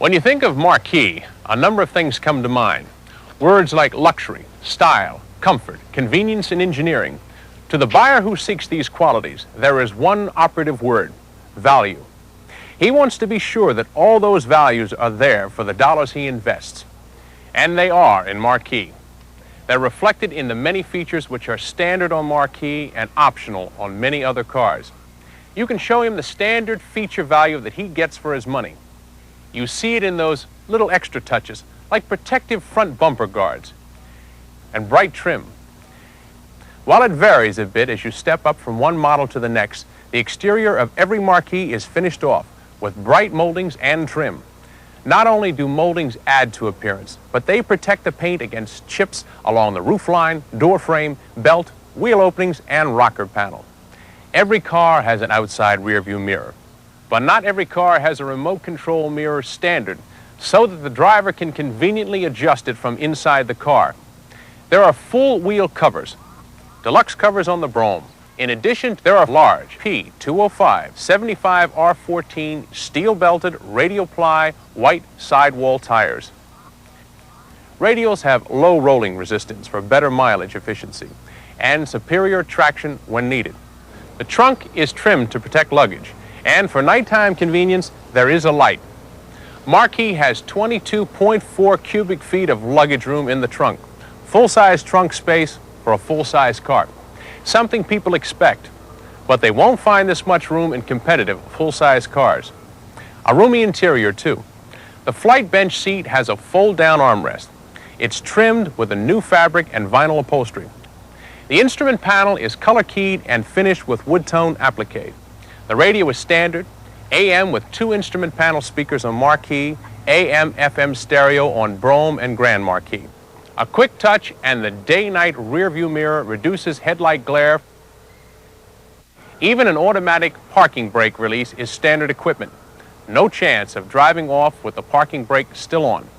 When you think of Marquee, a number of things come to mind. Words like luxury, style, comfort, convenience, and engineering. To the buyer who seeks these qualities, there is one operative word: value. He wants to be sure that all those values are there for the dollars he invests. And they are in Marquee. They're reflected in the many features which are standard on Marquee and optional on many other cars. You can show him the standard feature value that he gets for his money. You see it in those little extra touches, like protective front bumper guards and bright trim. While it varies a bit as you step up from one model to the next, the exterior of every Marquee is finished off with bright moldings and trim. Not only do moldings add to appearance, but they protect the paint against chips along the roofline, door frame, belt, wheel openings, and rocker panel. Every car has an outside rear view mirror, but not every car has a remote control mirror standard so that the driver can conveniently adjust it from inside the car. There are full wheel covers, deluxe covers on the Brougham. In addition, there are large P205 75R14 steel-belted radial ply white sidewall tires. Radials have low rolling resistance for better mileage efficiency and superior traction when needed. The trunk is trimmed to protect luggage, and for nighttime convenience, there is a light. Marquee has 22.4 cubic feet of luggage room in the trunk, full-size trunk space for a full-size car. Something people expect, but they won't find this much room in competitive full-size cars. A roomy interior, too. The flight bench seat has a fold-down armrest. It's trimmed with a new fabric and vinyl upholstery. The instrument panel is color-keyed and finished with wood-tone applique. The radio is standard, AM with 2 instrument panel speakers on Marquee, AM/FM stereo on Brougham and Grand Marquee. A quick touch and the day-night rear-view mirror reduces headlight glare. Even an automatic parking brake release is standard equipment. No chance of driving off with the parking brake still on.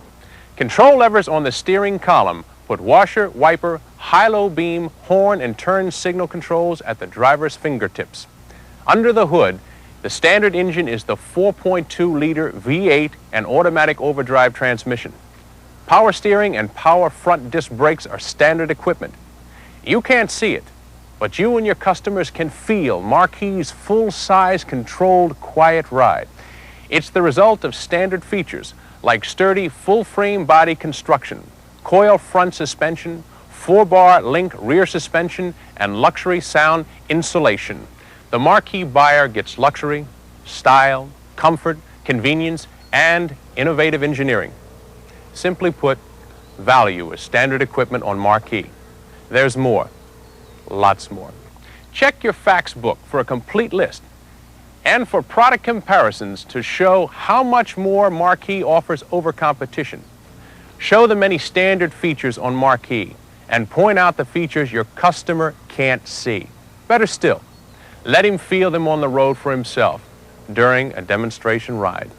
Control levers on the steering column put washer, wiper, high-low beam, horn, and turn signal controls at the driver's fingertips. Under the hood, the standard engine is the 4.2-liter V8 and automatic overdrive transmission. Power steering and power front disc brakes are standard equipment. You can't see it, but you and your customers can feel Marquee's full-size, controlled, quiet ride. It's the result of standard features like sturdy full-frame body construction, coil front suspension, 4-bar link rear suspension, and luxury sound insulation. The Marquee buyer gets luxury, style, comfort, convenience, and innovative engineering. Simply put, value is standard equipment on Marquee. There's more, lots more. Check your facts book for a complete list and for product comparisons to show how much more Marquee offers over competition. Show the many standard features on Marquee and point out the features your customer can't see. Better still, let him feel them on the road for himself during a demonstration ride.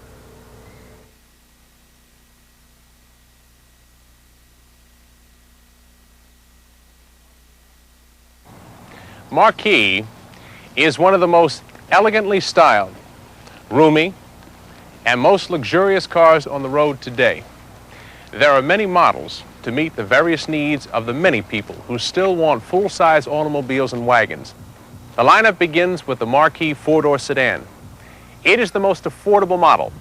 Marquee is one of the most elegantly styled, roomy, and most luxurious cars on the road today. There are many models to meet the various needs of the many people who still want full-size automobiles and wagons. The lineup begins with the Marquee 4-door sedan. It is the most affordable model,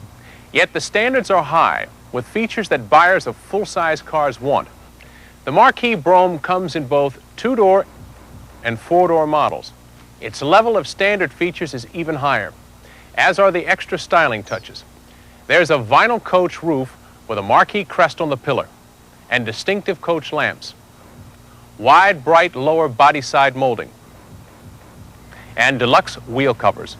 yet the standards are high with features that buyers of full-size cars want. The Marquee Brougham comes in both 2-door and 4-door models. Its level of standard features is even higher, as are the extra styling touches. There's a vinyl coach roof with a Marquee crest on the pillar and distinctive coach lamps, wide, bright lower body side molding, and deluxe wheel covers.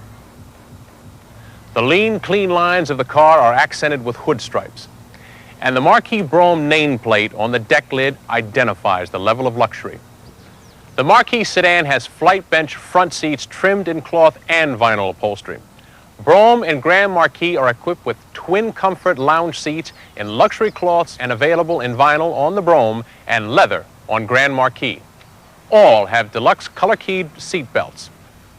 The lean, clean lines of the car are accented with hood stripes, and the Marquee Brougham nameplate on the deck lid identifies the level of luxury. The Marquee sedan has flight bench front seats trimmed in cloth and vinyl upholstery. Brougham and Grand Marquee are equipped with twin comfort lounge seats in luxury cloths and available in vinyl on the Brougham and leather on Grand Marquee. All have deluxe color-keyed seat belts.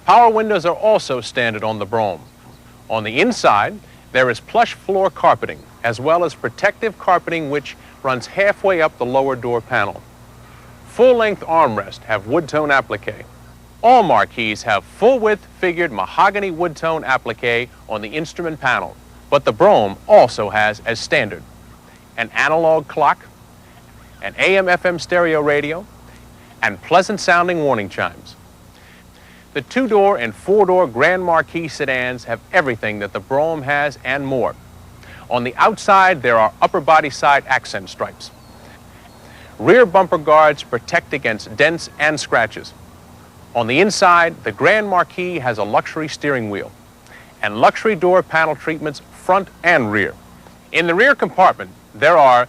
Power windows are also standard on the Brougham. On the inside, there is plush floor carpeting as well as protective carpeting which runs halfway up the lower door panel. Full-length armrests have wood-tone applique. All Marquees have full-width figured mahogany wood-tone applique on the instrument panel, but the Brougham also has as standard an analog clock, an AM/FM stereo radio, and pleasant-sounding warning chimes. The two-door and four-door Grand Marquis sedans have everything that the Brougham has and more. On the outside, there are upper body side accent stripes. Rear bumper guards protect against dents and scratches. On the inside, the Grand Marquis has a luxury steering wheel and luxury door panel treatments front and rear. In the rear compartment, there are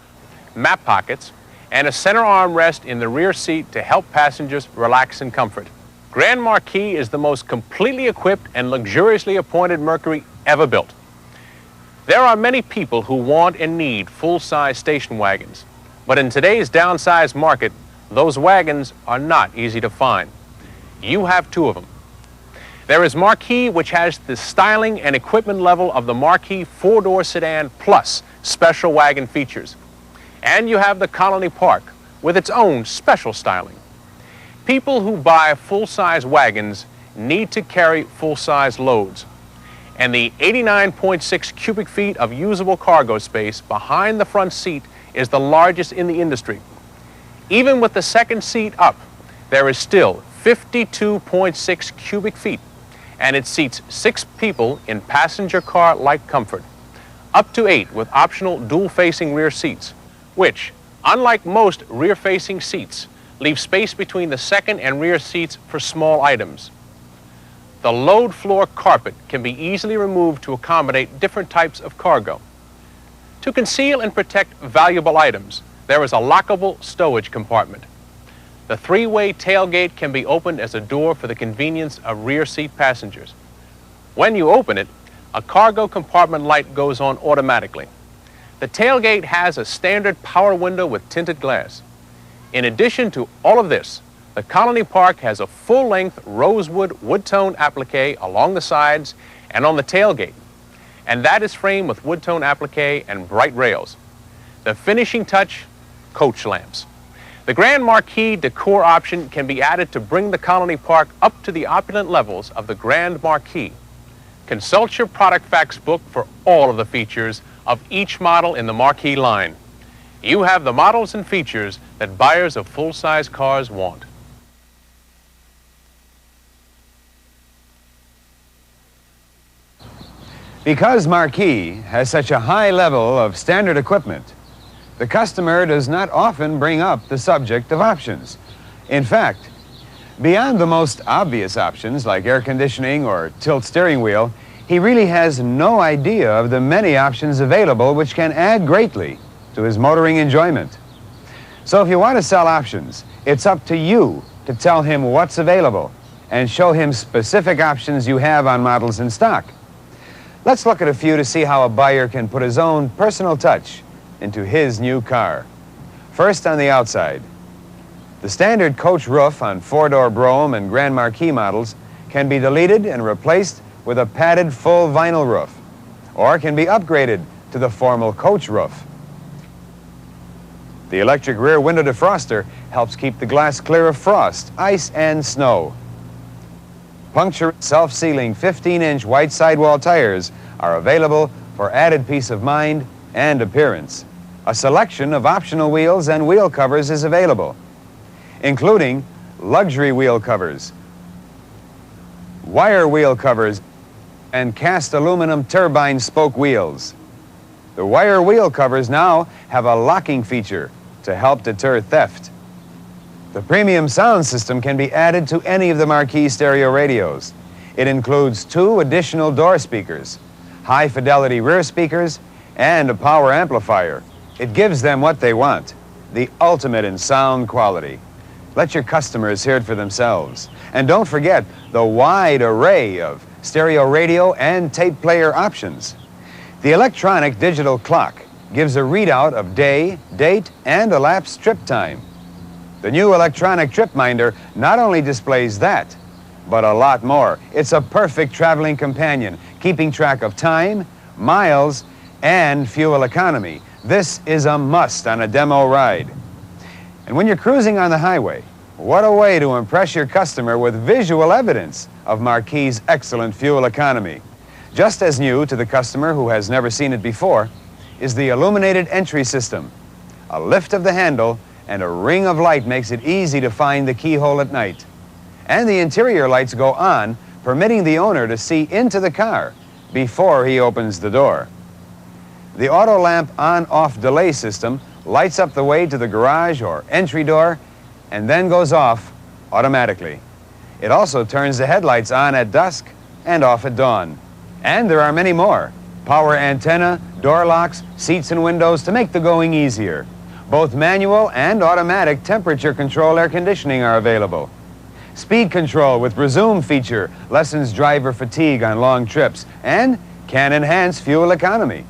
map pockets and a center armrest in the rear seat to help passengers relax in comfort. Grand Marquis is the most completely equipped and luxuriously appointed Mercury ever built. There are many people who want and need full-size station wagons, but in today's downsized market, those wagons are not easy to find. You have two of them. There is Marquee, which has the styling and equipment level of the Marquee four-door sedan plus special wagon features. And you have the Colony Park with its own special styling. People who buy full-size wagons need to carry full-size loads. And the 89.6 cubic feet of usable cargo space behind the front seat is the largest in the industry. Even with the second seat up, there is still 52.6 cubic feet, and it seats 6 people in passenger car-like comfort, up to 8 with optional dual-facing rear seats, which, unlike most rear-facing seats, leave space between the second and rear seats for small items. The load floor carpet can be easily removed to accommodate different types of cargo. To conceal and protect valuable items, there is a lockable stowage compartment. The three-way tailgate can be opened as a door for the convenience of rear seat passengers. When you open it, a cargo compartment light goes on automatically. The tailgate has a standard power window with tinted glass. In addition to all of this, the Colony Park has a full-length rosewood wood-tone applique along the sides and on the tailgate, and that is framed with wood-tone applique and bright rails. The finishing touch, coach lamps. The Grand Marquis decor option can be added to bring the Colony Park up to the opulent levels of the Grand Marquis. Consult your product facts book for all of the features of each model in the Marquis line. You have the models and features that buyers of full-size cars want. Because Marquee has such a high level of standard equipment, the customer does not often bring up the subject of options. In fact, beyond the most obvious options like air conditioning or tilt steering wheel, he really has no idea of the many options available which can add greatly to his motoring enjoyment. So if you want to sell options, it's up to you to tell him what's available and show him specific options you have on models in stock. Let's look at a few to see how a buyer can put his own personal touch into his new car. First, on the outside. The standard coach roof on four-door Brougham and Grand Marquis models can be deleted and replaced with a padded full vinyl roof, or can be upgraded to the formal coach roof. The electric rear window defroster helps keep the glass clear of frost, ice, and snow. Puncture self-sealing 15-inch white sidewall tires are available for added peace of mind and appearance. A selection of optional wheels and wheel covers is available, including luxury wheel covers, wire wheel covers, and cast aluminum turbine spoke wheels. The wire wheel covers now have a locking feature to help deter theft. The premium sound system can be added to any of the Marquis stereo radios. It includes 2 additional door speakers, high-fidelity rear speakers, and a power amplifier. It gives them what they want, the ultimate in sound quality. Let your customers hear it for themselves. And don't forget the wide array of stereo radio and tape player options. The electronic digital clock gives a readout of day, date, and elapsed trip time. The new electronic trip minder not only displays that, but a lot more. It's a perfect traveling companion, keeping track of time, miles, and fuel economy, this is a must on a demo ride. And when you're cruising on the highway, what a way to impress your customer with visual evidence of Marquee's excellent fuel economy. Just as new to the customer who has never seen it before is the illuminated entry system. A lift of the handle and a ring of light makes it easy to find the keyhole at night. And the interior lights go on, permitting the owner to see into the car before he opens the door. The auto lamp on-off delay system lights up the way to the garage or entry door and then goes off automatically. It also turns the headlights on at dusk and off at dawn. And there are many more. Power antenna, door locks, seats and windows to make the going easier. Both manual and automatic temperature control air conditioning are available. Speed control with resume feature lessens driver fatigue on long trips and can enhance fuel economy.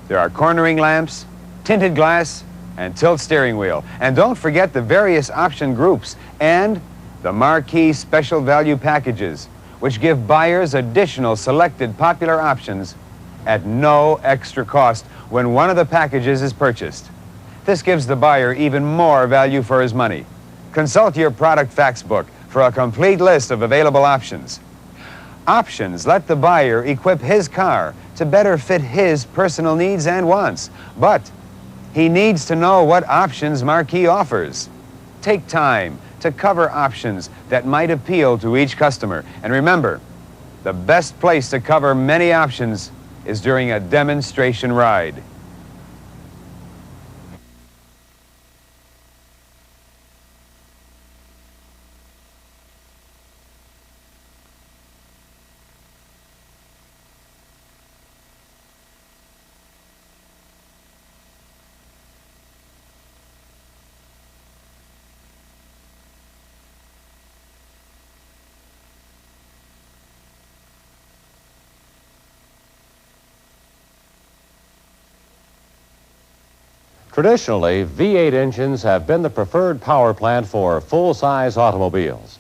There are cornering lamps, tinted glass, and tilt steering wheel. And don't forget the various option groups and the Marquee special value packages, which give buyers additional selected popular options at no extra cost when one of the packages is purchased. This gives the buyer even more value for his money. Consult your product facts book for a complete list of available options. Options let the buyer equip his car to better fit his personal needs and wants, but he needs to know what options Marquee offers. Take time to cover options that might appeal to each customer. And remember, the best place to cover many options is during a demonstration ride. Traditionally, V8 engines have been the preferred power plant for full-size automobiles.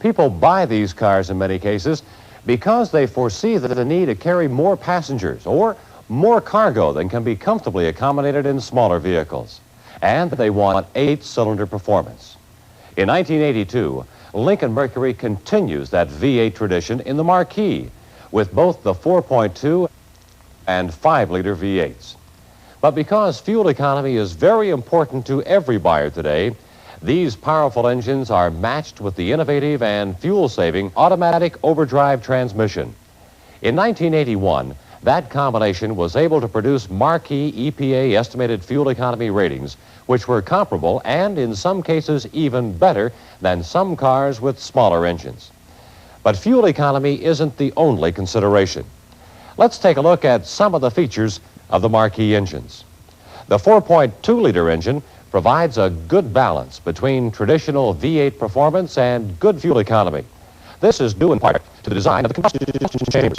People buy these cars in many cases because they foresee the need to carry more passengers or more cargo than can be comfortably accommodated in smaller vehicles. And they want 8-cylinder performance. In 1982, Lincoln Mercury continues that V8 tradition in the Marquee with both the 4.2 and 5-liter V8s. But because fuel economy is very important to every buyer today, these powerful engines are matched with the innovative and fuel-saving automatic overdrive transmission. In 1981, that combination was able to produce Marquee EPA estimated fuel economy ratings, which were comparable and in some cases even better than some cars with smaller engines. But fuel economy isn't the only consideration. Let's take a look at some of the features of the Marquee engines. The 4.2-liter engine provides a good balance between traditional V8 performance and good fuel economy. This is due in part to the design of the combustion chambers.